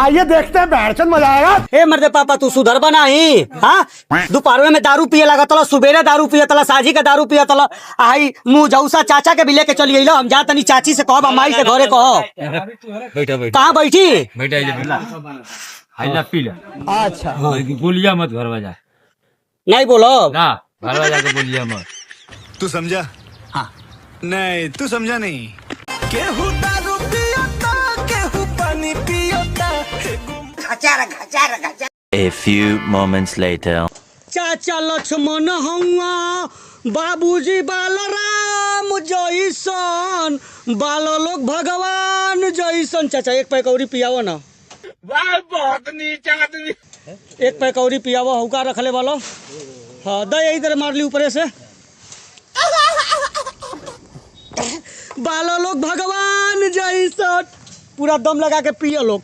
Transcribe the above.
आइए देखते हैं बैठन मजा आएगा। ए मर्दे पापा तू सुधर बना ही हाँ दोपहर में दारू पिए लगा तला सुबेरे दारू पिए तला साझी का दारू पिए तला आई मुँह जौसा चाचा के भी लेके चली गई हम जा तनी चाची से कहो अम्माई से घरे कहो कहाँ बैठी अच्छा बोलिया मत घर बजा नहीं बोलो ना घर बजा के बोलिया मत तू समझा? हाँ। नहीं तू समझा नहीं। केहू दारू पियोता केहू पानी पियोता A few moments later. चाचा लक्ष्मण हौआ बाबूजी बालराम जैसन बाल लोग भगवान जैसन। चाचा एक पैकौड़ी पियावो ना। बहुत नीचा आदमी एक पैकौड़ी पियावो हौका रखले वालो। हाँ दे इधर मार ली ऊपरे से। बाल लोग भगवान जैसन पूरा दम लगा के पियो लोग।